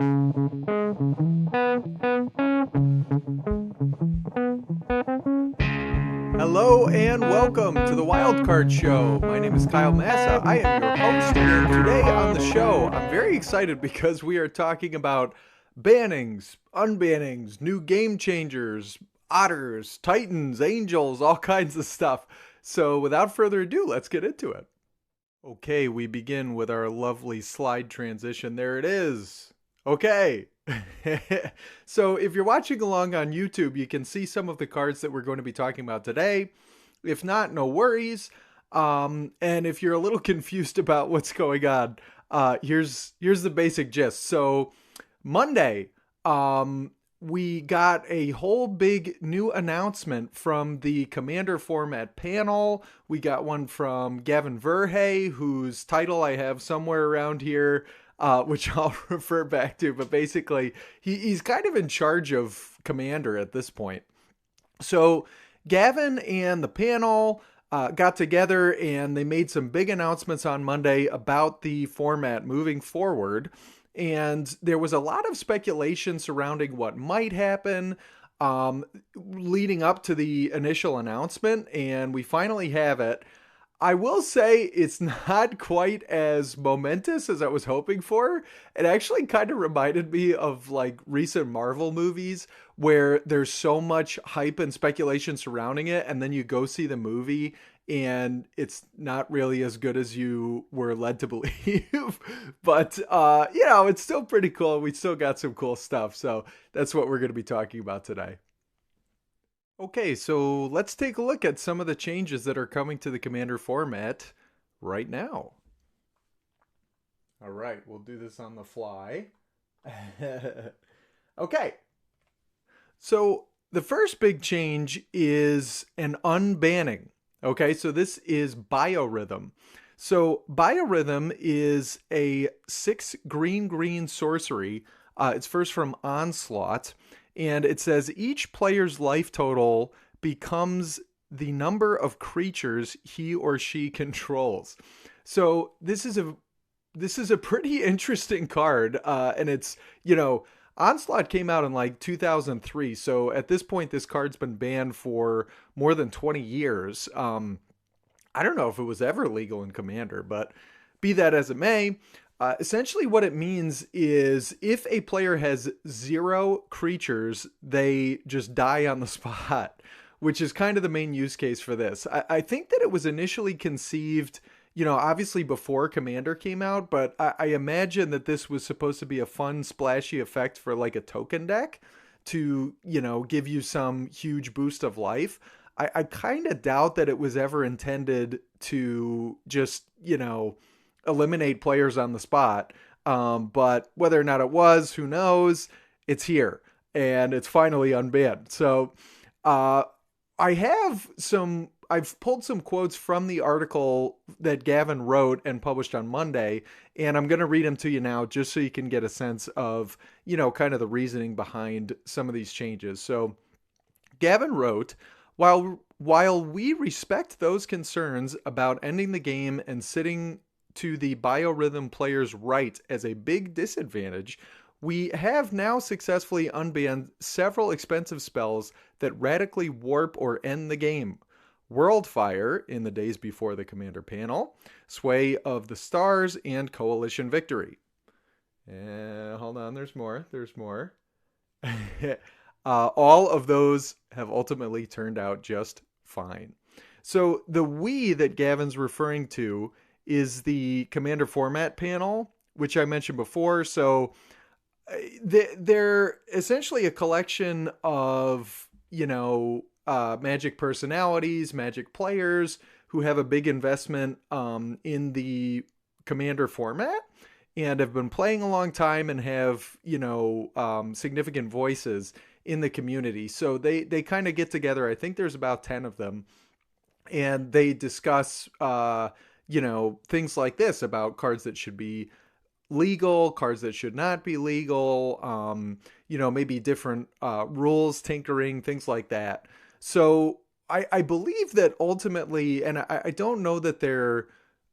Hello and welcome to the Wildcard Show. My name is Kyle Massa. I am your host, and today on the show, I'm very excited because we are talking about bannings, unbannings, new game changers, otters, titans, angels, all kinds of stuff. So without further ado, let's get into it. Okay, we begin with our lovely slide transition. There it is. Okay. So if you're watching along on YouTube, you can see some of the cards that we're going to be talking about today. If not, no worries. And if you're a little confused about what's going on, here's the basic gist. So Monday, we got a whole big new announcement from the Commander format panel. We got one from Gavin Verhey, whose title I have somewhere around here, which I'll refer back to. But basically, he's kind of in charge of Commander at this point. So Gavin and the panel got together and they made some big announcements on Monday about the format moving forward. And there was a lot of speculation surrounding what might happen leading up to the initial announcement. And we finally have it. I will say it's not quite as momentous as I was hoping for. It actually kind of reminded me of like recent Marvel movies where there's so much hype and speculation surrounding it, and then you go see the movie and it's not really as good as you were led to believe. But it's still pretty cool. We still got some cool stuff. So that's what we're going to be talking about today. Okay, so let's take a look at some of the changes that are coming to the Commander format right now. All right, we'll do this on the fly. Okay, so the first big change is an unbanning. Okay, so this is Biorhythm. So Biorhythm is a 6 green sorcery. It's first from Onslaught. And it says each player's life total becomes the number of creatures he or she controls. So this is a pretty interesting card, and it's Onslaught came out in like 2003. So at this point, this card's been banned for more than 20 years. I don't know if it was ever legal in Commander, but be that as it may. Essentially what it means is if a player has 0 creatures, they just die on the spot, which is kind of the main use case for this. I think that it was initially conceived, obviously before Commander came out, but I imagine that this was supposed to be a fun, splashy effect for like a token deck to, give you some huge boost of life. I kind of doubt that it was ever intended to just, eliminate players on the spot. But whether or not it was, who knows? It's here and it's finally unbanned. So I've pulled some quotes from the article that Gavin wrote and published on Monday, and I'm going to read them to you now just so you can get a sense of, kind of the reasoning behind some of these changes. So Gavin wrote, while we respect those concerns about ending the game and sitting to the Biorhythm player's right as a big disadvantage, we have now successfully unbanned several expensive spells that radically warp or end the game. Worldfire in the days before the Commander panel, Sway of the Stars, and Coalition Victory. Hold on, there's more. All of those have ultimately turned out just fine. So the we that Gavin's referring to is the Commander format panel, which I mentioned before. So they're essentially a collection of, Magic personalities, Magic players who have a big investment in the Commander format and have been playing a long time and have, significant voices in the community. So they kind of get together. I think there's about 10 of them, and they discuss things like this about cards that should be legal, cards that should not be legal, maybe different rules, tinkering, things like that. So I believe that ultimately, and I don't know that they're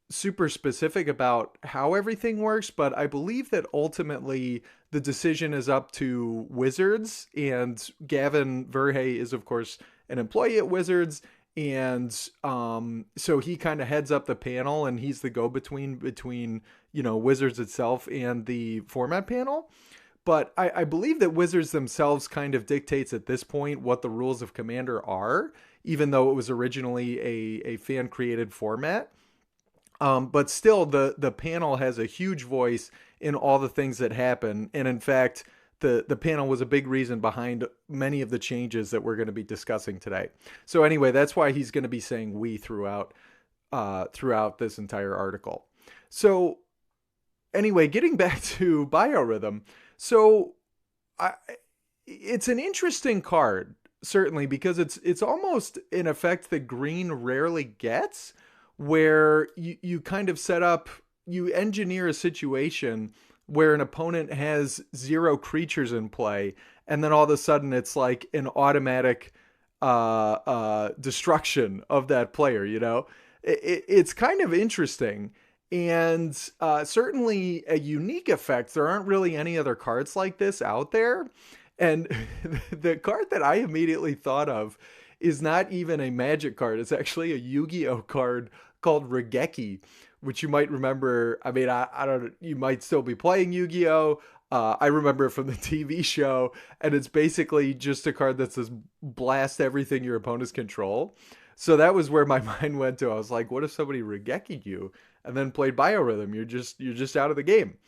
super specific about how everything works, but I believe that ultimately the decision is up to Wizards, and Gavin Verhey is, of course, an employee at Wizards. And so he kind of heads up the panel, and he's the go-between between, Wizards itself and the format panel. But I believe that Wizards themselves kind of dictates at this point what the rules of Commander are, even though it was originally a fan-created format. But still, the panel has a huge voice in all the things that happen. And in fact, the panel was a big reason behind many of the changes that we're going to be discussing today. So anyway, that's why he's going to be saying we throughout this entire article. So anyway, getting back to Biorhythm. So it's an interesting card, certainly, because it's almost an effect that green rarely gets, where you kind of you engineer a situation where an opponent has 0 creatures in play, and then all of a sudden it's like an automatic destruction of that player, It's kind of interesting. And certainly a unique effect. There aren't really any other cards like this out there. And the card that I immediately thought of is not even a Magic card. It's actually a Yu-Gi-Oh card called Regeki, which you might remember. I mean, I don't. You might still be playing Yu-Gi-Oh. I remember it from the TV show, and it's basically just a card that says blast everything your opponents control. So that was where my mind went to. I was like, what if somebody Regeki'd you and then played Biorhythm? You're just out of the game.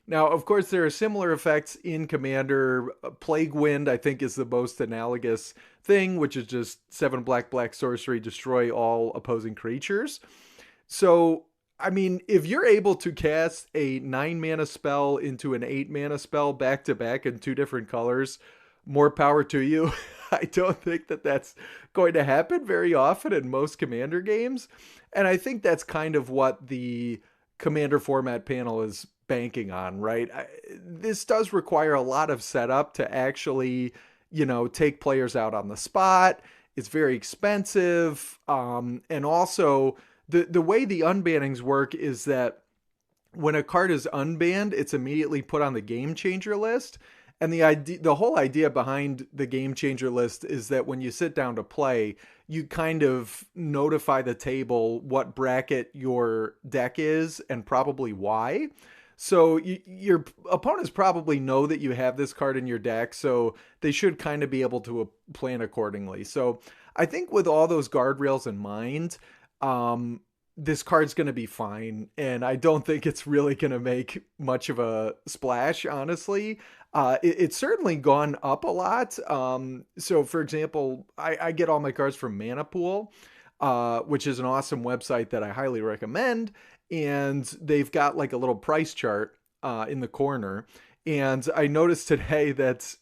Now, of course, there are similar effects in Commander. Plague Wind, I think, is the most analogous thing, which is just 7 black sorcery, destroy all opposing creatures. So, I mean, if you're able to cast a 9 mana spell into an 8 mana spell back to back in 2 different colors, more power to you. I don't think that that's going to happen very often in most Commander games. And I think that's kind of what the Commander format panel is banking on, right? This does require a lot of setup to actually, take players out on the spot. It's very expensive. And also, the way the unbannings work is that when a card is unbanned, it's immediately put on the game changer list. And the whole idea behind the game changer list is that when you sit down to play, you kind of notify the table what bracket your deck is and probably why. So your opponents probably know that you have this card in your deck, so they should kind of be able to plan accordingly. So I think with all those guardrails in mind, this card's going to be fine, and I don't think it's really going to make much of a splash, honestly. It's certainly gone up a lot. So, for example, I get all my cards from Mana Pool, which is an awesome website that I highly recommend, and they've got like a little price chart in the corner. And I noticed today that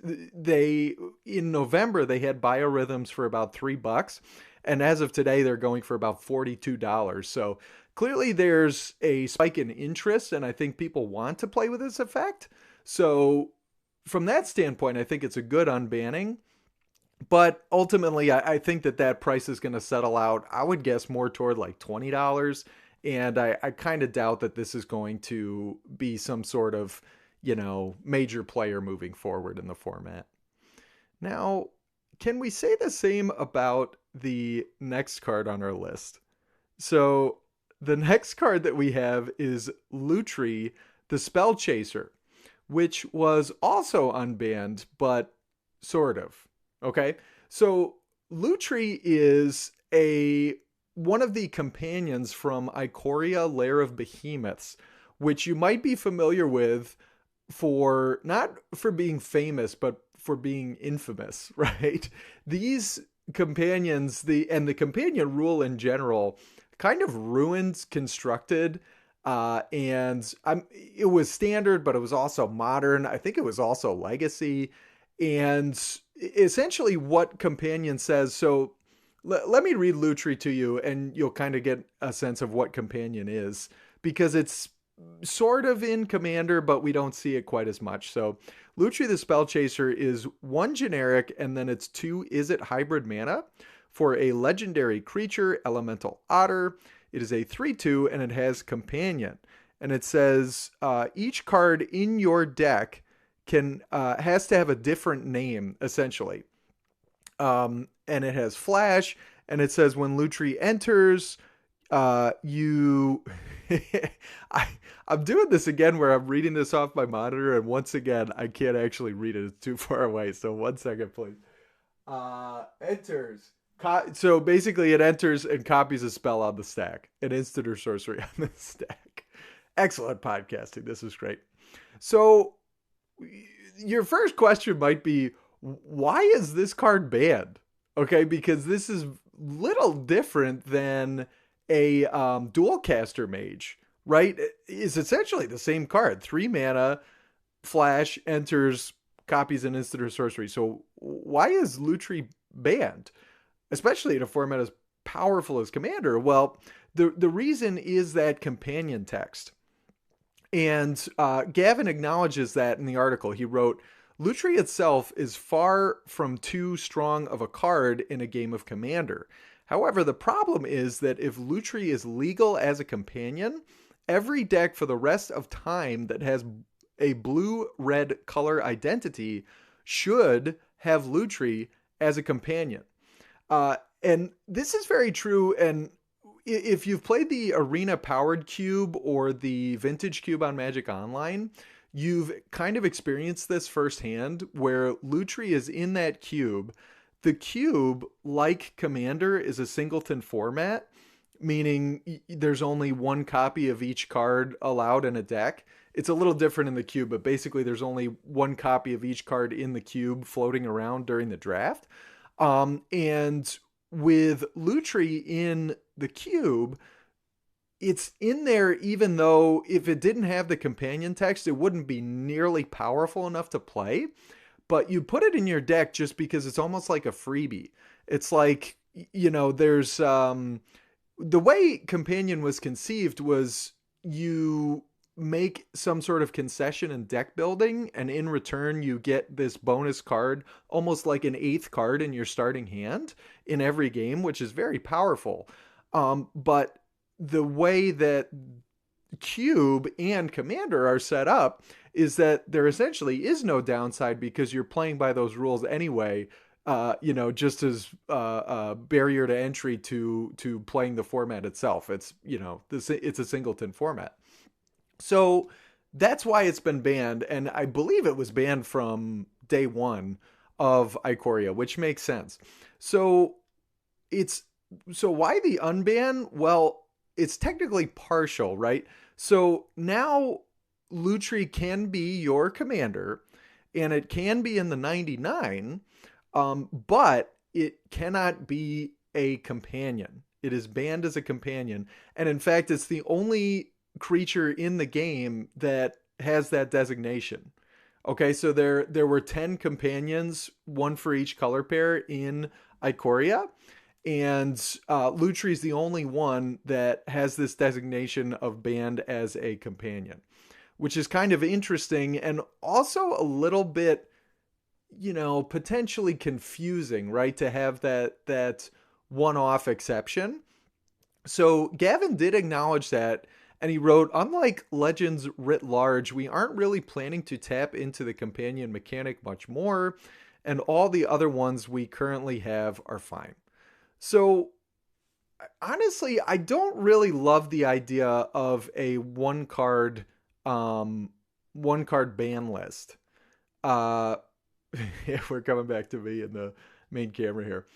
in November, they had Biorhythms for about $3. And as of today, they're going for about $42. So clearly there's a spike in interest, and I think people want to play with this effect. So from that standpoint, I think it's a good unbanning. But ultimately, I think that price is going to settle out, I would guess, more toward like $20. And I kind of doubt that this is going to be some sort of, major player moving forward in the format. Now, can we say the same about the next card on our list? So the next card that we have is Lutri, the Spellchaser, which was also unbanned, but sort of. Okay, so Lutri is one of the companions from Ikoria, Lair of Behemoths, which you might be familiar with for not for being famous, but for being infamous, right? These companions, the companion rule in general, kind of ruined Constructed. It was standard, but it was also modern. I think it was also legacy. And essentially what companion says, so let me read Lutri to you, and you'll kind of get a sense of what companion is, because it's sort of in Commander, but we don't see it quite as much. So Lutri the Spellchaser is 1 generic, and then it's 2 Is It hybrid mana for a legendary creature, Elemental Otter. It is a 3/2, and it has Companion. And it says each card in your deck has to have a different name, essentially. And it has Flash, and it says when Lutri enters, you... I'm doing this again where I'm reading this off my monitor, and once again, I can't actually read it. It's too far away. So 1 second, please. Enters. So basically, it enters and copies a spell on the stack, an instant or sorcery on the stack. Excellent podcasting. This is great. So your first question might be, why is this card banned? Okay, because this is little different than a dual caster mage, right? It's essentially the same card. 3 mana, Flash, enters, copies an instant or sorcery. So why is Lutri banned? Especially in a format as powerful as Commander. Well, the reason is that companion text. And Gavin acknowledges that in the article. He wrote, Lutri itself is far from too strong of a card in a game of Commander. However, the problem is that if Lutri is legal as a companion, every deck for the rest of time that has a blue-red color identity should have Lutri as a companion. And this is very true. And if you've played the Arena Powered Cube or the Vintage Cube on Magic Online, you've kind of experienced this firsthand where Lutri is in that cube. The cube, like Commander, is a singleton format, meaning there's only one copy of each card allowed in a deck. It's a little different in the cube, but basically there's only one copy of each card in the cube floating around during the draft. And with Lutri in the cube, it's in there even though if it didn't have the companion text, it wouldn't be nearly powerful enough to play. But you put it in your deck just because it's almost like a freebie. It's like, there's... the way Companion was conceived was you make some sort of concession in deck building, and in return you get this bonus card, almost like an 8th card in your starting hand in every game, which is very powerful. But the way that Cube and Commander are set up is that there essentially is no downside because you're playing by those rules anyway, just as a barrier to entry to playing the format itself. It's, it's a singleton format. So that's why it's been banned. And I believe it was banned from day one of Ikoria, which makes sense. So why the unban? Well, it's technically partial, right? So now Lutri can be your commander, and it can be in the 99, but it cannot be a companion. It is banned as a companion. And in fact, it's the only creature in the game that has that designation. Okay, so there were 10 companions, one for each color pair in Ikoria. And Lutri is the only one that has this designation of banned as a companion, which is kind of interesting and also a little bit, potentially confusing, right? To have that one-off exception. So Gavin did acknowledge that, and he wrote, unlike Legends writ large, we aren't really planning to tap into the companion mechanic much more, and all the other ones we currently have are fine. So honestly, I don't really love the idea of a one card ban list. Yeah, we're coming back to me in the main camera here.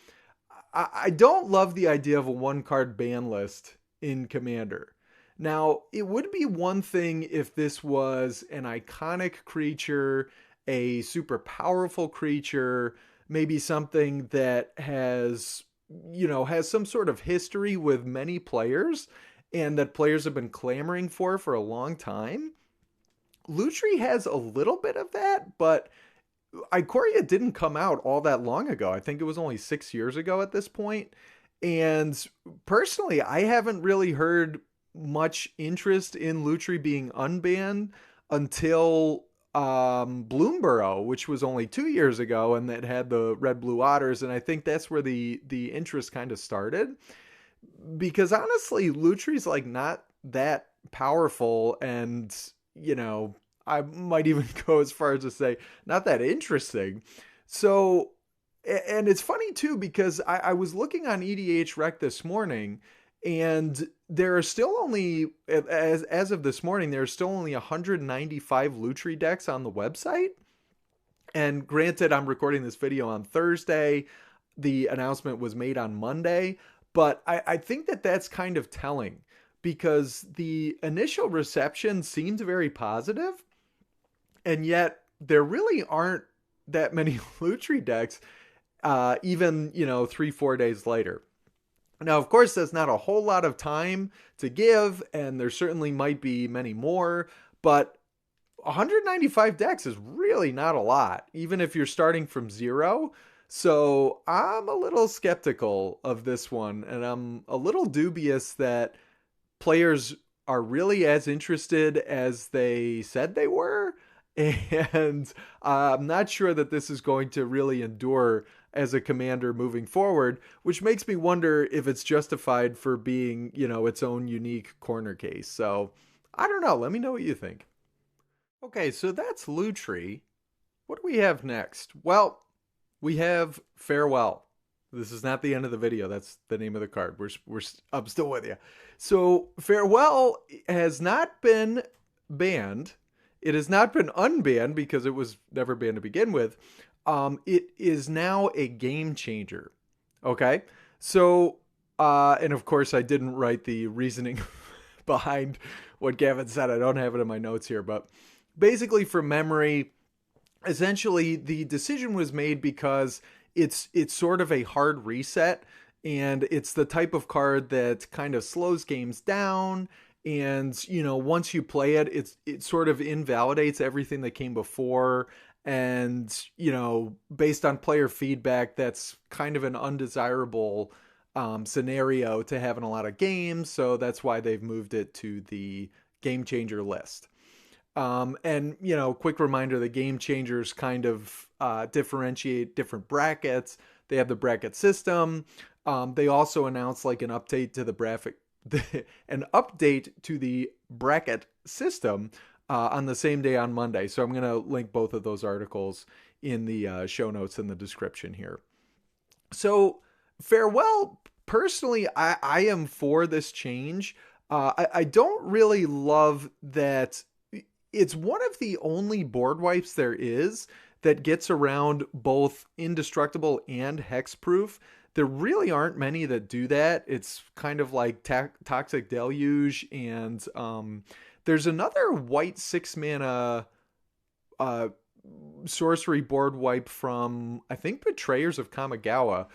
I don't love the idea of a one card ban list in Commander. Now, it would be one thing if this was an iconic creature, a super powerful creature, maybe something that has some sort of history with many players and that players have been clamoring for a long time. Lutri has a little bit of that, but Ikoria didn't come out all that long ago. I think it was only 6 years ago at this point. And personally, I haven't really heard much interest in Lutri being unbanned until Bloomburrow, which was only 2 years ago, and that had the red blue otters, and I think that's where the interest kind of started. because honestly, Lutri's like not that powerful, and you know, I might even go as far as to say not that interesting. So, and it's funny too because I was looking on EDH Rec this morning, and there are still only as of this morning there are still only 195 Lutri decks on the website. And granted, I'm recording this video on Thursday. The announcement was made on Monday, but I think that that's kind of telling because the initial reception seemed very positive, and yet there really aren't that many Lutri decks, even, 3, 4 days later. Now, of course, that's not a whole lot of time to give, and there certainly might be many more, but 195 decks is really not a lot, even if you're starting from zero. So I'm a little skeptical of this one, and I'm a little dubious that players are really as interested as they said they were. And I'm not sure that this is going to really endure as a commander moving forward, which makes me wonder if it's justified for being, its own unique corner case. So I don't know. Let me know what you think. Okay, so that's Lutri. What do we have next? Well, we have Farewell. This is not the end of the video. That's the name of the card. I'm still with you. So Farewell has not been banned. It has not been unbanned because it was never banned to begin with. It is now a game changer. Okay, so and of course I didn't write the reasoning behind what Gavin said. I don't have it in my notes here, but basically from memory, essentially the decision was made because it's sort of a hard reset, and it's the type of card that kind of slows games down, and once you play it, it sort of invalidates everything that came before, and based on player feedback, that's kind of an undesirable scenario to have in a lot of games, so that's why they've moved it to the game changer list. And, quick reminder, the game changers kind of differentiate different brackets. They have the bracket system. They also announced like an update to the bracket system on the same day on Monday. So I'm going to link both of those articles in the show notes in the description here. So Farewell, personally, I am for this change. I don't really love that. It's one of the only board wipes there is that gets around both indestructible and hexproof. There really aren't many that do that. It's kind of like Toxic Deluge, and there's another white 6-mana sorcery board wipe from, I think, Betrayers of Kamigawa,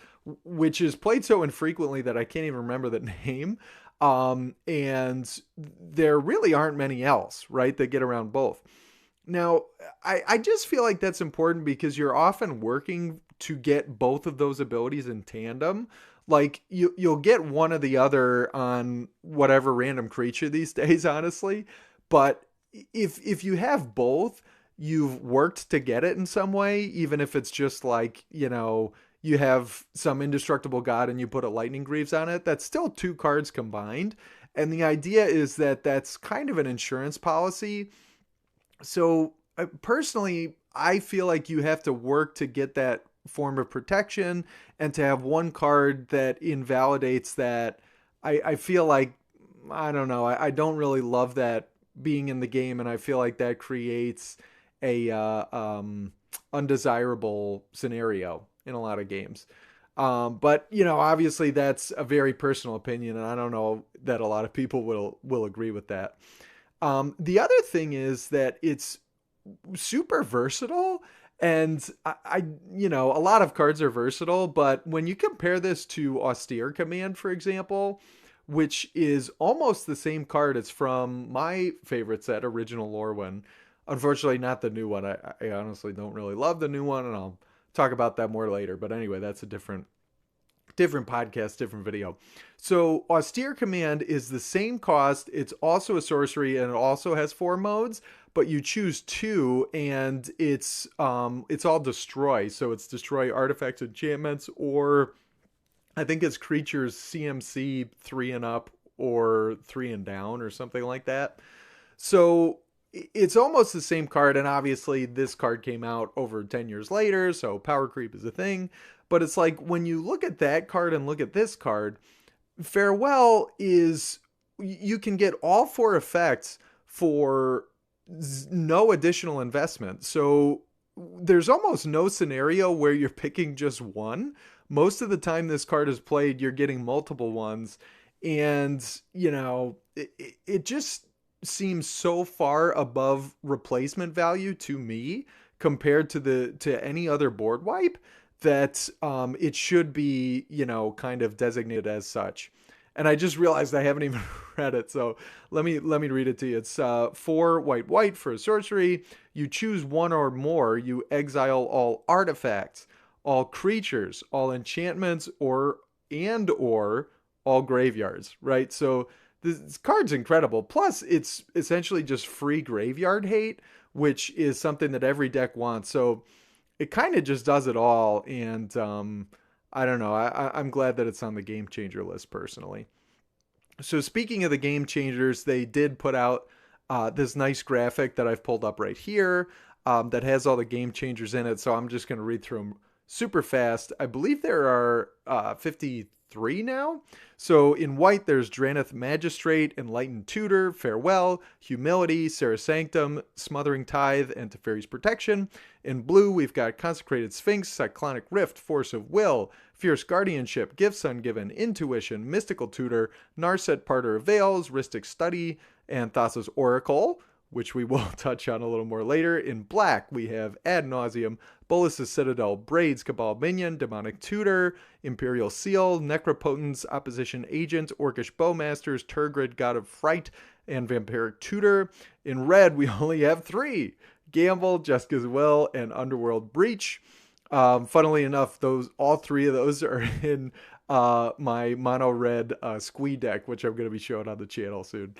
which is played so infrequently that I can't even remember the name. And there really aren't many else, right, that get around both. Now, I just feel like that's important because you're often working to get both of those abilities in tandem. Like, you'll get one or the other on whatever random creature these days, honestly. But if you have both, you've worked to get it in some way, even if it's just like, you have some indestructible god and you put a Lightning Greaves on it. That's still 2 cards combined. And the idea is that that's kind of an insurance policy. So personally, I feel like you have to work to get that form of protection, and to have one card that invalidates that. I feel like, I don't know, I don't really love that being in the game, and I feel like that creates a undesirable scenario in a lot of games. But obviously that's a very personal opinion, and I don't know that a lot of people will agree with that. The other thing is that it's super versatile, and a lot of cards are versatile, but when you compare this to Austere Command, for example, which is almost the same card, it's from my favorite set, Original Lorwyn. Unfortunately, not the new one. I honestly don't really love the new one, and I'll talk about that more later. But anyway, that's a different podcast, different video. So Austere Command is the same cost. It's also a sorcery, and it also has 4 modes, but you choose 2, and it's all destroy. So it's destroy artifacts, enchantments, or I think it's creatures CMC 3 and up or 3 and down or something like that. So it's almost the same card, and obviously this card came out over 10 years later, so power creep is a thing. But it's like when you look at that card and look at this card, Farewell is you can get all four effects for no additional investment. So there's almost no scenario where you're picking just one. Most of the time this card is played, you're getting multiple ones. And, it just seems so far above replacement value to me compared to any other board wipe that it should be, kind of designated as such. And I just realized I haven't even read it, so let me read it to you. It's 4 white for a sorcery. You choose one or more. You exile all artifacts, all creatures, all enchantments, or all graveyards. Right. So this card's incredible. Plus, it's essentially just free graveyard hate, which is something that every deck wants. So it kind of just does it all, and I don't know. I'm glad that it's on the game changer list personally. So speaking of the game changers, they did put out this nice graphic that I've pulled up right here that has all the game changers in it. So I'm just going to read through them super fast. I believe there are 53 now. So in white, there's Draneth Magistrate, Enlightened Tutor, Farewell, Humility, Sarah Sanctum, Smothering Tithe, and Teferi's Protection. In blue, we've got Consecrated Sphinx, Cyclonic Rift, Force of Will, Fierce Guardianship, Gifts Ungiven, Intuition, Mystical Tutor, Narset Parter of Veils, Rhystic Study, and Thassa's Oracle, which we will touch on a little more later. In black, we have Ad Nauseam, Bolus's Citadel, Braids, Cabal Minion, Demonic Tutor, Imperial Seal, Necropotence, Opposition Agent, Orcish Bowmasters, Turgid, God of Fright, and Vampiric Tutor. In red, we only have 3. Gamble, Jessica's Will, and Underworld Breach. Funnily enough, all 3 of those are in my mono red Squee deck, which I'm going to be showing on the channel soon.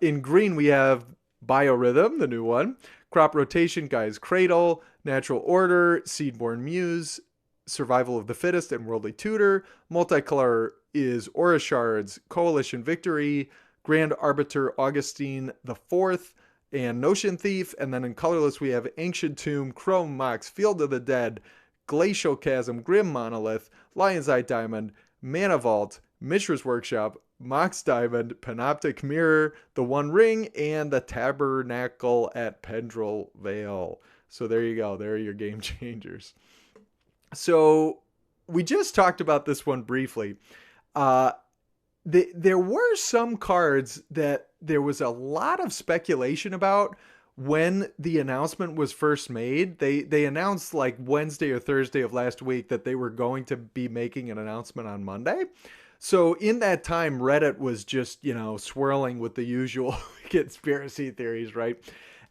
In green, we have Biorhythm, the new one, Crop Rotation, Gaia's Cradle, Natural Order, Seedborn Muse, Survival of the Fittest, and Worldly Tutor. Multicolor is Aura Shards, Coalition Victory, Grand Arbiter Augustine the Fourth, and Notion Thief. And then in colorless, we have Ancient Tomb, Chrome Mox, Field of the Dead, Glacial Chasm, Grim Monolith, Lion's Eye Diamond, Mana Vault, Mishra's Workshop, Mox Diamond, Panoptic Mirror, the One Ring, and the Tabernacle at Pendrell Vale. So there you go. There are your game changers. So we just talked about this one briefly. There were some cards that there was a lot of speculation about when the announcement was first made. They announced like Wednesday or Thursday of last week that they were going to be making an announcement on Monday. So in that time, Reddit was just, swirling with the usual conspiracy theories, right?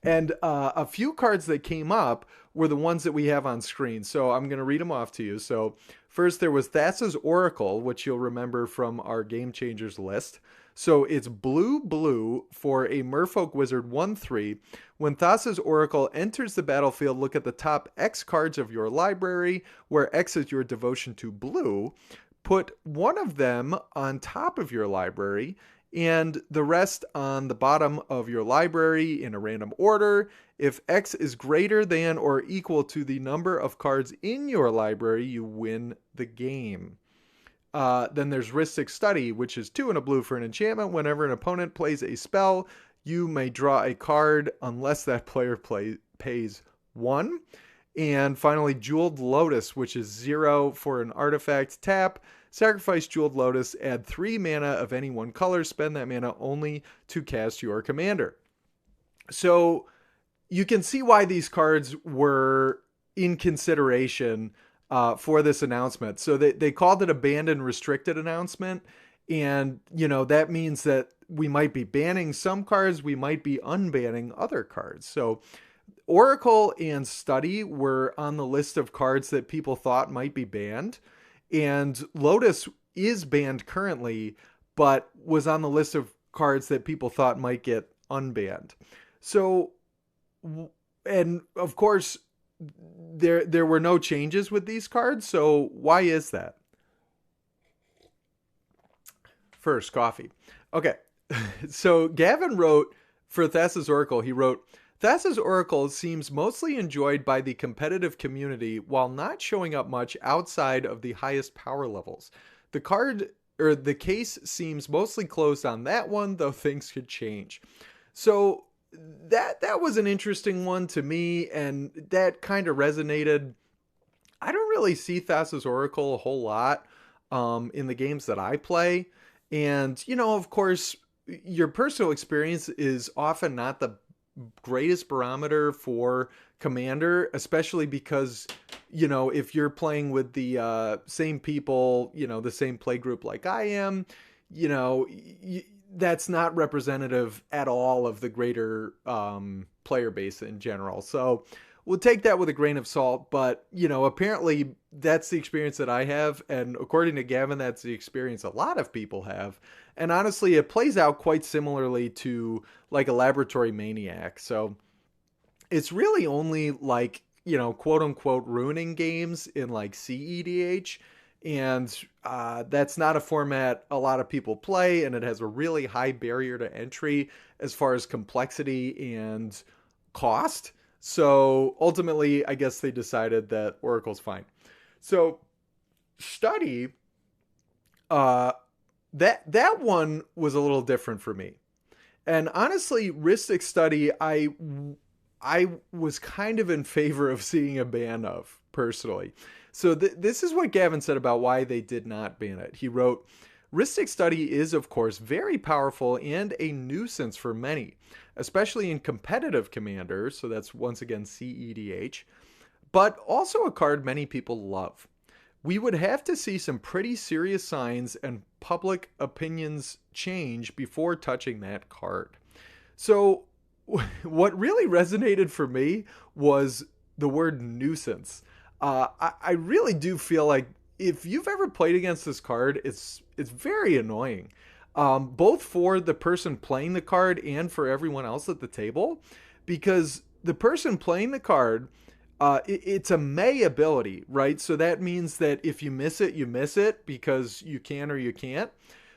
And a few cards that came up were the ones that we have on screen. So I'm going to read them off to you. So first, there was Thassa's Oracle, which you'll remember from our Game Changers list. So it's blue for a Merfolk Wizard 1/3. When Thassa's Oracle enters the battlefield, look at the top X cards of your library, where X is your devotion to blue. Put one of them on top of your library and the rest on the bottom of your library in a random order. If X is greater than or equal to the number of cards in your library, you win the game. Then there's Rhystic Study, which is 2 and a blue for an enchantment. Whenever an opponent plays a spell, you may draw a card unless that player pays 1. And finally, Jeweled Lotus, which is 0 for an artifact. Tap, sacrifice Jeweled Lotus, add 3 mana of any one color, spend that mana only to cast your commander. So you can see why these cards were in consideration for this announcement. So they called it a banned and restricted announcement. And, that means that we might be banning some cards, we might be unbanning other cards. So Oracle and Study were on the list of cards that people thought might be banned. And Lotus is banned currently, but was on the list of cards that people thought might get unbanned. So, and of course, there were no changes with these cards. So why is that? First, coffee. Okay. So Gavin wrote for Thassa's Oracle, he wrote, Thassa's Oracle seems mostly enjoyed by the competitive community while not showing up much outside of the highest power levels. The card or the case seems mostly closed on that one, though things could change. So that was an interesting one to me, and that kind of resonated. I don't really see Thassa's Oracle a whole lot in the games that I play. And, of course, your personal experience is often not the greatest barometer for Commander, especially because, if you're playing with the same people, the same play group like I am, that's not representative at all of the greater player base in general. So we'll take that with a grain of salt, but apparently that's the experience that I have, and according to Gavin, that's the experience a lot of people have. And honestly, it plays out quite similarly to like a Laboratory Maniac. So it's really only like, quote unquote ruining games in like CEDH, and that's not a format a lot of people play, and it has a really high barrier to entry as far as complexity and cost. So ultimately, I guess they decided that Oracle's fine. So study, that one was a little different for me. And honestly, Ristic Study, I was kind of in favor of seeing a ban of, personally. So this is what Gavin said about why they did not ban it. He wrote, Ristic Study is, of course, very powerful and a nuisance for many, especially in competitive Commander, so that's once again CEDH, but also a card many people love. We would have to see some pretty serious signs and public opinions change before touching that card. So what really resonated for me was the word nuisance. I really do feel like if you've ever played against this card, it's very annoying, both for the person playing the card and for everyone else at the table, because the person playing the card, it's a May ability, right? So that means that if you miss it, you miss it because you can or you can't.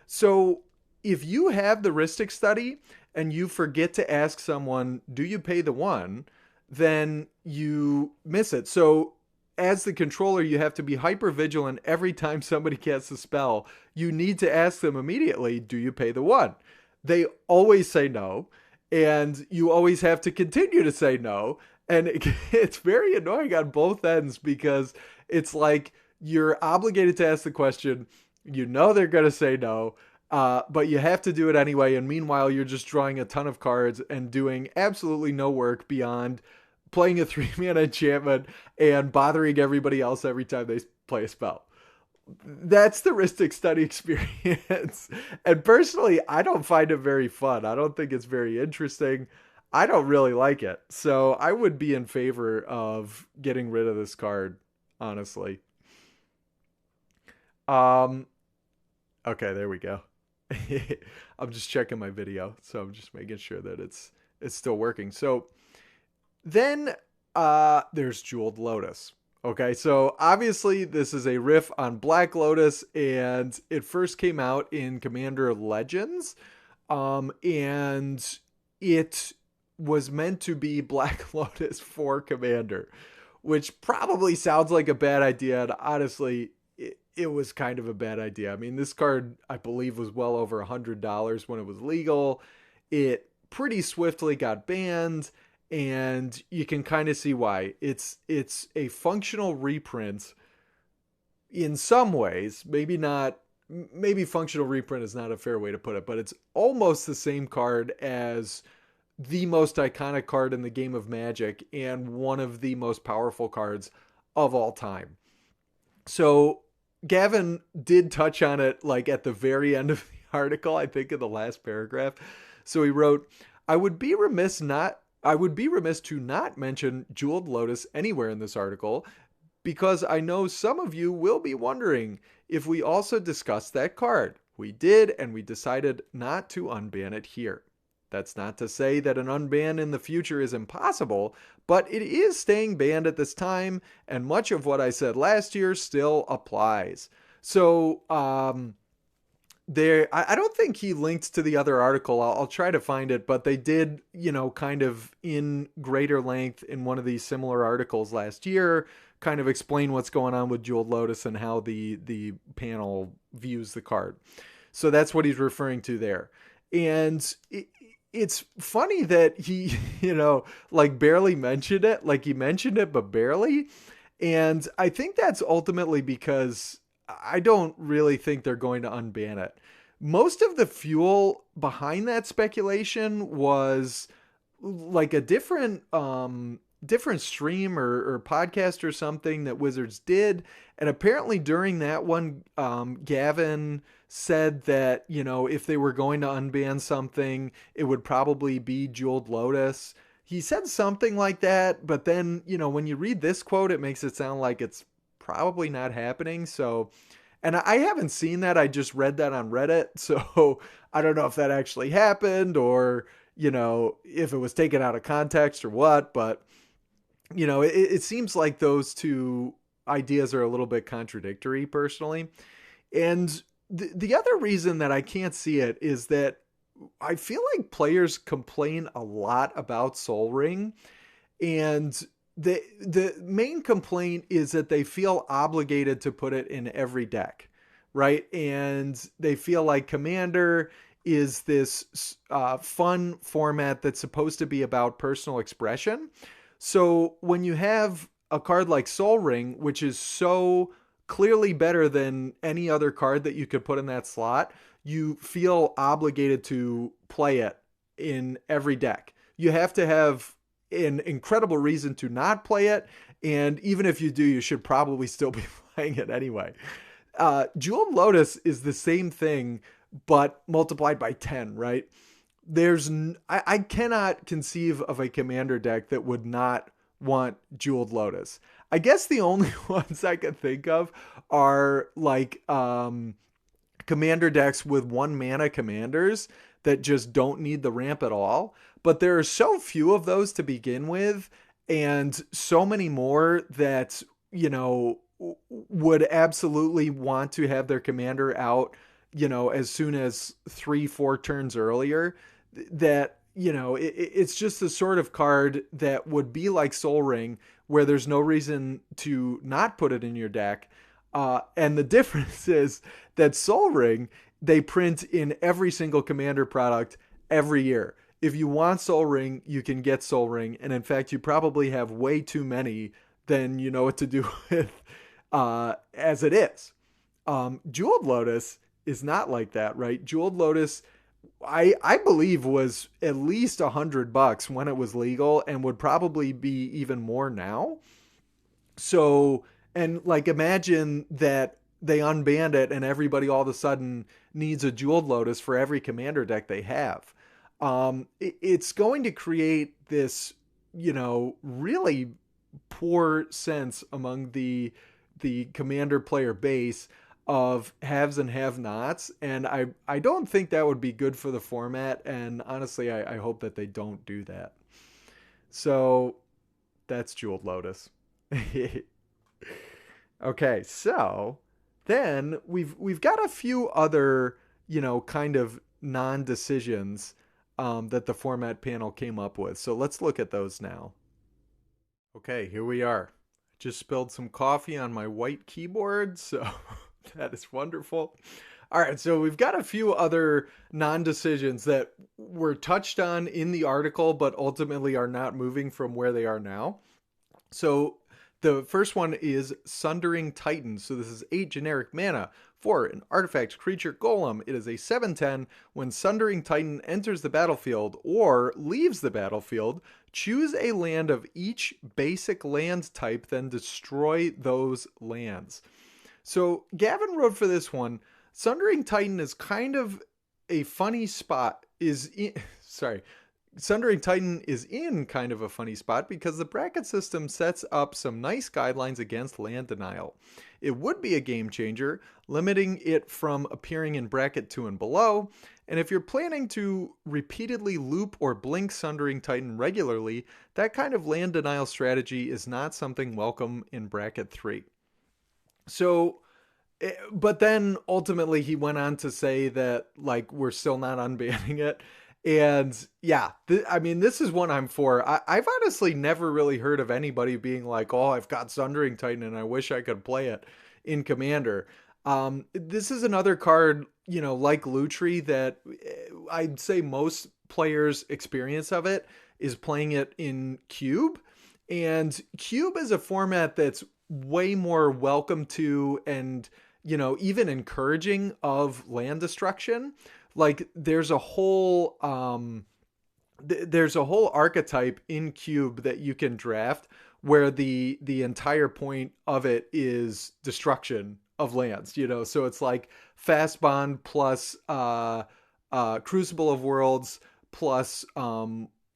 So if you have the Ristic Study and you forget to ask someone, do you pay the one, then you miss it. So as the controller, you have to be hyper vigilant every time somebody casts a spell. You need to ask them immediately, do you pay the one? They always say no, and you always have to continue to say no. And it's very annoying on both ends, because it's like you're obligated to ask the question, they're going to say no, but you have to do it anyway. And meanwhile, you're just drawing a ton of cards and doing absolutely no work beyond playing a 3-mana enchantment and bothering everybody else every time they play a spell. That's the Ristic Study experience. And personally, I don't find it very fun. I don't think it's very interesting. I don't really like it. So I would be in favor of getting rid of this card, honestly. Okay, there we go. I'm just checking my video, so I'm just making sure that it's still working. So then there's Jeweled Lotus. Okay, so obviously this is a riff on Black Lotus, and it first came out in Commander Legends, and it was meant to be Black Lotus for Commander, which probably sounds like a bad idea, and honestly, it was kind of a bad idea. I mean, this card, I believe, was well over $100 when it was legal. It pretty swiftly got banned, and you can kind of see why. It's a functional reprint in some ways. Maybe not. Maybe functional reprint is not a fair way to put it, but it's almost the same card as the most iconic card in the game of Magic and one of the most powerful cards of all time. So Gavin did touch on it like at the very end of the article, I think in the last paragraph. So he wrote, I would be remiss to not mention Jeweled Lotus anywhere in this article, because I know some of you will be wondering if we also discussed that card. We did, and we decided not to unban it here. That's not to say that an unban in the future is impossible, but it is staying banned at this time, and much of what I said last year still applies. So, I don't think he linked to the other article. I'll try to find it, but they did, kind of in greater length in one of these similar articles last year, kind of explain what's going on with Jeweled Lotus and how the panel views the card. So that's what he's referring to there. And it's funny that he, like barely mentioned it, like he mentioned it, but barely. And I think that's ultimately because I don't really think they're going to unban it. Most of the fuel behind that speculation was like a different stream or podcast or something that Wizards did. And apparently during that one, Gavin said that, if they were going to unban something, it would probably be Jeweled Lotus. He said something like that, but then, when you read this quote, it makes it sound like it's probably not happening. So, and I haven't seen that. I just read that on Reddit. So I don't know if that actually happened or, if it was taken out of context or what, but it seems like those two ideas are a little bit contradictory personally. And the other reason that I can't see it is that I feel like players complain a lot about Sol Ring, and the main complaint is that they feel obligated to put it in every deck, right? And they feel like Commander is this fun format that's supposed to be about personal expression. So when you have a card like Sol Ring, which is so clearly better than any other card that you could put in that slot, you feel obligated to play it in every deck. You have to have an incredible reason to not play it, and even if you do, you should probably still be playing it anyway. Jeweled Lotus is the same thing, but multiplied by 10, right? I cannot conceive of a Commander deck that would not want Jeweled Lotus. I guess the only ones I can think of are like Commander decks with 1 mana commanders that just don't need the ramp at all. But there are so few of those to begin with, and so many more that, would absolutely want to have their commander out, as soon as 3-4 turns earlier, that, it's just the sort of card that would be like Sol Ring, where there's no reason to not put it in your deck. And the difference is that Sol Ring, they print in every single Commander product every year. If you want Sol Ring, you can get Sol Ring. And in fact, you probably have way too many than you know what to do with as it is. Jeweled Lotus is not like that, right? Jeweled Lotus, I believe, was at least $100 when it was legal and would probably be even more now. So, and like imagine that they unbanned it and everybody all of a sudden needs a Jeweled Lotus for every commander deck they have. It's going to create this, really poor sense among the commander player base of haves and have-nots, and I don't think that would be good for the format, and honestly I hope that they don't do that. So that's Jeweled Lotus. Okay, so then we've got a few other, kind of non-decisions that the format panel came up with. So let's look at those now. Okay, here we are. Just spilled some coffee on my white keyboard, so that is wonderful. All right, so we've got a few other non-decisions that were touched on in the article, but ultimately are not moving from where they are now. So the first one is Sundering Titan. So this is 8 generic mana for an artifact creature golem. It is a 7/10. When Sundering Titan enters the battlefield or leaves the battlefield, choose a land of each basic land type, then destroy those lands. So Gavin wrote for this one, Sundering Titan is kind of a funny spot. Sundering Titan is in kind of a funny spot because the bracket system sets up some nice guidelines against land denial. It would be a game changer, limiting it from appearing in bracket 2 and below, and if you're planning to repeatedly loop or blink Sundering Titan regularly, that kind of land denial strategy is not something welcome in bracket 3. So But then ultimately he went on to say that like we're still not unbanning it. And yeah, I mean, this is one I'm for. I've honestly never really heard of anybody being like, oh, I've got Sundering Titan and I wish I could play it in Commander. This is another card, like Lutri, that I'd say most players' experience of it is playing it in Cube. And Cube is a format that's way more welcome to and, even encouraging of land destruction. Like there's a whole archetype in Cube that you can draft where the entire point of it is destruction of lands, so it's like fast bond plus Crucible of Worlds plus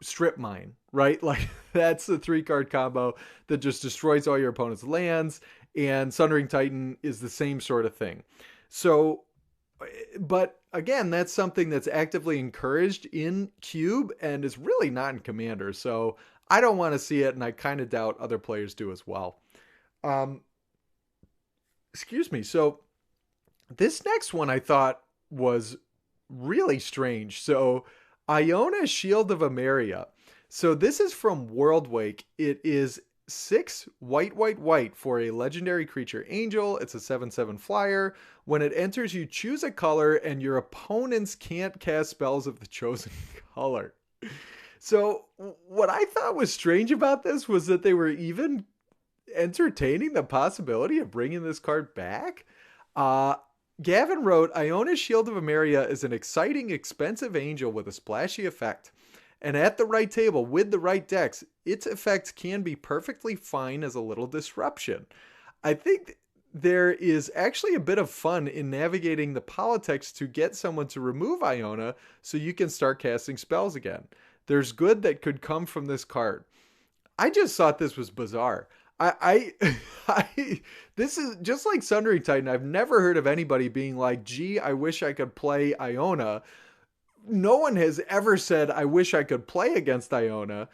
strip mine, right? Like that's the 3-card combo that just destroys all your opponent's lands, and Sundering Titan is the same sort of thing. So, but again, that's something that's actively encouraged in Cube and is really not in Commander. So I don't want to see it, and I kind of doubt other players do as well. Excuse me. So this next one I thought was really strange. So Iona, Shield of Emeria. So this is from Worldwake. It is 6 white, white, white for a legendary creature angel. It's a 7/7 flyer. When it enters, you choose a color and your opponents can't cast spells of the chosen color. So what I thought was strange about this was that they were even entertaining the possibility of bringing this card back. Gavin wrote, Iona, Shield of Emeria is an exciting, expensive angel with a splashy effect. And at the right table, with the right decks, its effects can be perfectly fine as a little disruption. I think there is actually a bit of fun in navigating the politics to get someone to remove Iona so you can start casting spells again. There's good that could come from this card. I just thought this was bizarre. This is just like Sundering Titan. I've never heard of anybody being like, gee, I wish I could play Iona. No one has ever said, I wish I could play against Iona.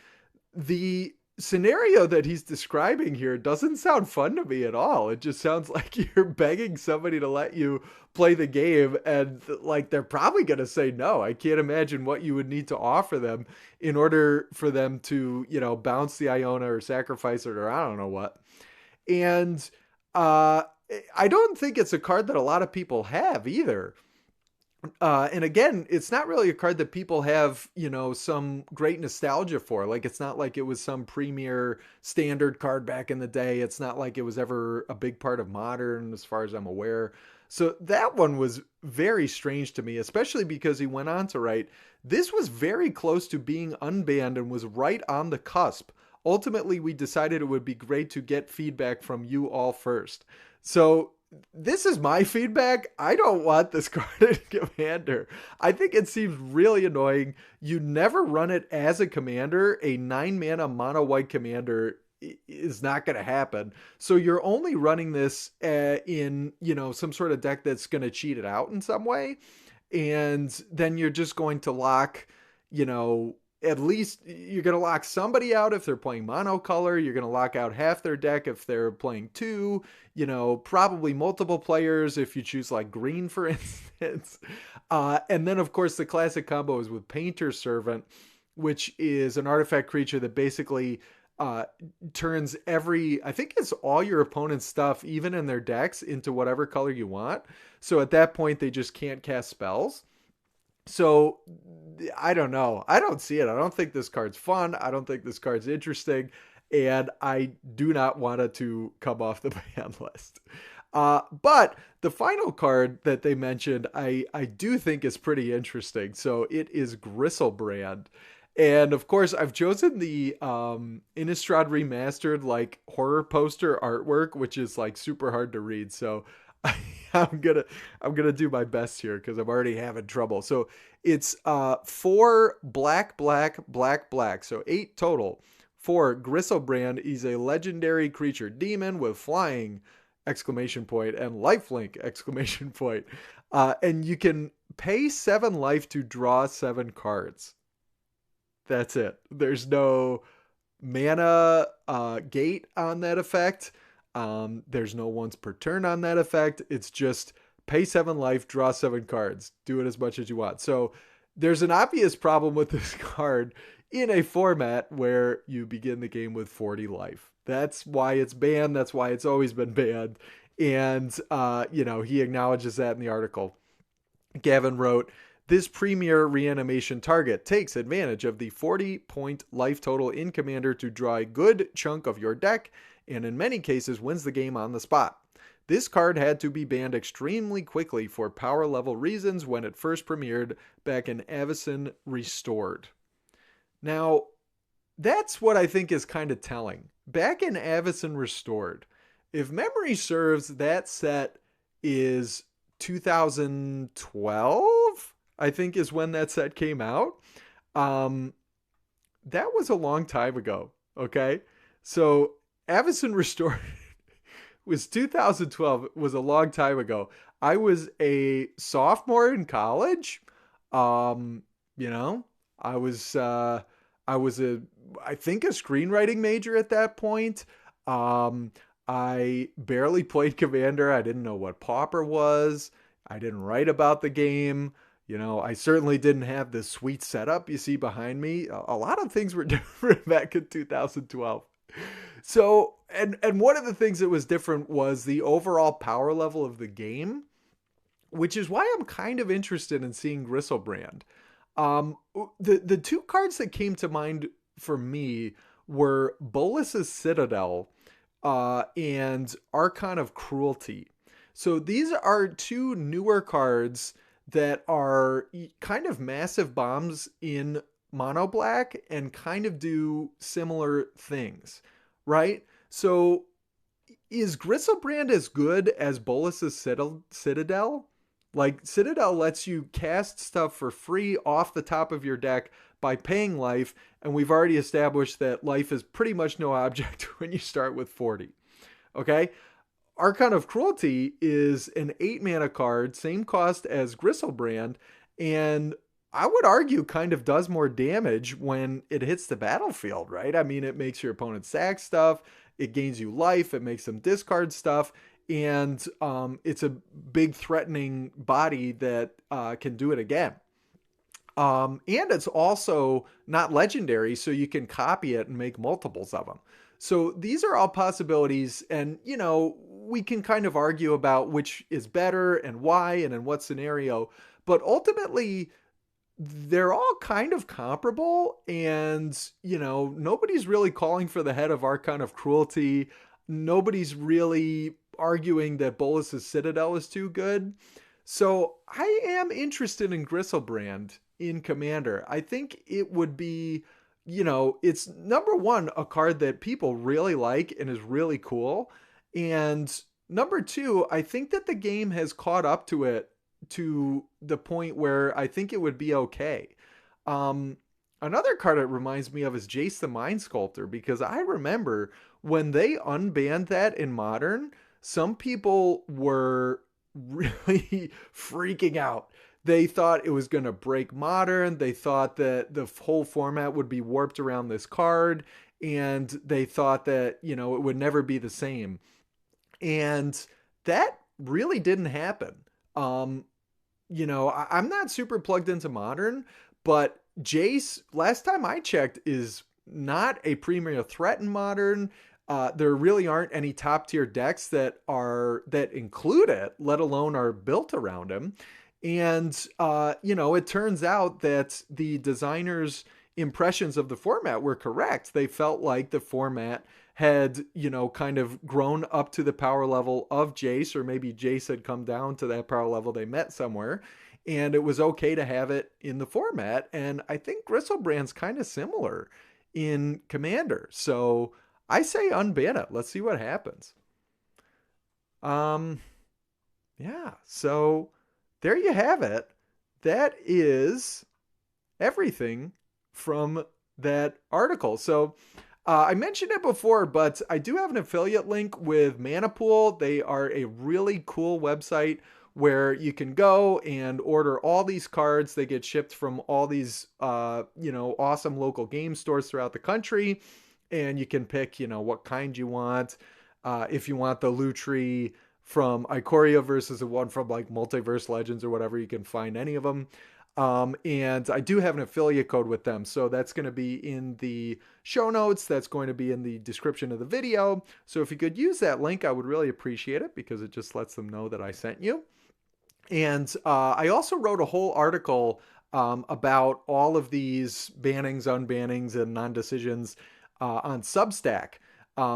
The scenario that he's describing here doesn't sound fun to me at all. It just sounds like you're begging somebody to let you play the game, and like they're probably going to say no. I can't imagine what you would need to offer them in order for them to, bounce the Iona or sacrifice it or I don't know what. And I don't think it's a card that a lot of people have either. And again, it's not really a card that people have, some great nostalgia for. Like, it's not like it was some premier standard card back in the day. It's not like it was ever a big part of Modern, as far as I'm aware. So that one was very strange to me, especially because he went on to write, this was very close to being unbanned and was right on the cusp. Ultimately, we decided it would be great to get feedback from you all first. So this is my feedback. I don't want this card in Commander. I think it seems really annoying. You never run it as a commander. A 9-mana mono white commander is not going to happen. So you're only running this in, some sort of deck that's going to cheat it out in some way. And then you're just going to lock, at least you're going to lock somebody out if they're playing monocolor. You're going to lock out half their deck if they're playing 2, probably multiple players if you choose like green, for instance. And then, of course, the classic combo is with Painter's Servant, which is an artifact creature that basically turns I think it's all your opponent's stuff, even in their decks, into whatever color you want. So at that point, they just can't cast spells. So I don't know. I don't see it. I don't think this card's fun. I don't think this card's interesting. And I do not want it to come off the ban list. But the final card that they mentioned, I do think is pretty interesting. So it is Griselbrand. And of course, I've chosen the Innistrad Remastered like horror poster artwork, which is like super hard to read. So I'm gonna do my best here because I'm already having trouble. So it's 4 black, black, black, black. So 8 total. For Griselbrand, he's a legendary creature demon with flying ! And lifelink ! And you can pay 7 life to draw 7 cards. That's it. There's no mana gate on that effect. There's no once per turn on that effect. It's just pay 7 life, draw 7 cards, do it as much as you want. So there's an obvious problem with this card in a format where you begin the game with 40 life. That's why it's banned. That's why it's always been banned. And, he acknowledges that in the article. Gavin wrote, this premier reanimation target takes advantage of the 40-point life total in Commander to draw a good chunk of your deck, and in many cases wins the game on the spot. This card had to be banned extremely quickly for power level reasons when it first premiered back in Avacyn Restored. Now, that's what I think is kind of telling. Back in Avacyn Restored, if memory serves, that set is 2012, I think is when that set came out. That was a long time ago, okay? So Avacyn Restored was 2012. It was a long time ago. I was a sophomore in college. I was I think a screenwriting major at that point. I barely played Commander. I didn't know what Pauper was. I didn't write about the game. I certainly didn't have the sweet setup you see behind me. A lot of things were different back in 2012. So, and one of the things that was different was the overall power level of the game, which is why I'm kind of interested in seeing Griselbrand. The two cards that came to mind for me were Bolas's Citadel and Archon of Cruelty. So these are two newer cards that are kind of massive bombs in mono black and kind of do similar things, right? So is Griselbrand as good as Bolas's Citadel? Like, Citadel lets you cast stuff for free off the top of your deck by paying life, and we've already established that life is pretty much no object when you start with 40. Okay? Archon of Cruelty is an 8 mana card, same cost as Griselbrand, and I would argue kind of does more damage when it hits the battlefield, right? I mean, it makes your opponent sack stuff, it gains you life, it makes them discard stuff, and it's a big threatening body that can do it again. And it's also not legendary, so you can copy it and make multiples of them. So these are all possibilities, and we can kind of argue about which is better and why and in what scenario, but ultimately they're all kind of comparable, and nobody's really calling for the head of Archon of Cruelty. Nobody's really arguing that Bolas's Citadel is too good. So I am interested in Griselbrand in Commander. I think it would be, it's number one, a card that people really like and is really cool. And number two, I think that the game has caught up to it to the point where I think it would be okay. Another card it reminds me of is Jace the Mind Sculptor, because I remember when they unbanned that in Modern, some people were really freaking out. They thought it was going to break Modern. They thought that the whole format would be warped around this card, and they thought that, it would never be the same. And that really didn't happen. I'm not super plugged into Modern, but Jace, last time I checked, is not a premier threat in Modern. There really aren't any top tier decks that include it, let alone are built around him. And, it turns out that the designers' impressions of the format were correct. They felt like the format had, kind of grown up to the power level of Jace, or maybe Jace had come down to that power level they met somewhere, and it was okay to have it in the format. And I think Griselbrand's kind of similar in Commander. So I say unban it. Let's see what happens. Yeah, so there you have it. That is everything from that article. So I mentioned it before, but I do have an affiliate link with Manapool. They are a really cool website where you can go and order all these cards. They get shipped from all these, awesome local game stores throughout the country. And you can pick, what kind you want. If you want the Lutri from Ikoria versus the one from like Multiverse Legends or whatever, you can find any of them. And I do have an affiliate code with them. So that's going to be in the show notes. That's going to be in the description of the video. So if you could use that link, I would really appreciate it because it just lets them know that I sent you. And I also wrote a whole article about all of these bannings, unbannings, and non-decisions on Substack.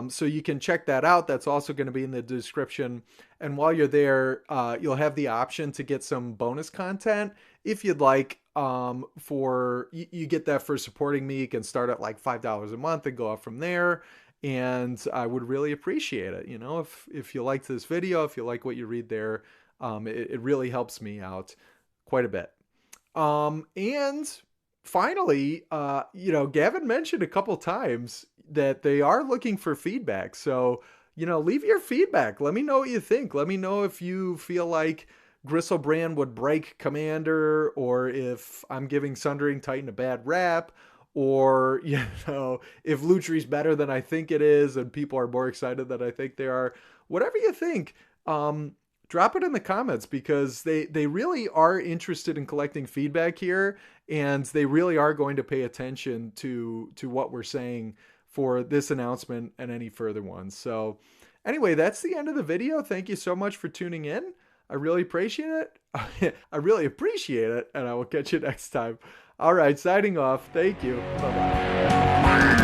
So you can check that out. That's also going to be in the description. And while you're there, you'll have the option to get some bonus content if you'd like. You get that for supporting me. You can start at like $5 a month and go up from there. And I would really appreciate it. You know, if you liked this video, if you like what you read there, it really helps me out quite a bit. And finally, Gavin mentioned a couple times that they are looking for feedback. So, leave your feedback. Let me know what you think. Let me know if you feel like Griselbrand would break Commander, or if I'm giving Sundering Titan a bad rap, or, if Lutri's better than I think it is and people are more excited than I think they are. Whatever you think, drop it in the comments, because they really are interested in collecting feedback here, and they really are going to pay attention to what we're saying for this announcement and any further ones. So anyway, that's the end of the video. Thank you so much for tuning in. I really appreciate it. I really appreciate it, and I will catch you next time. All right, signing off. Thank you. Bye-bye.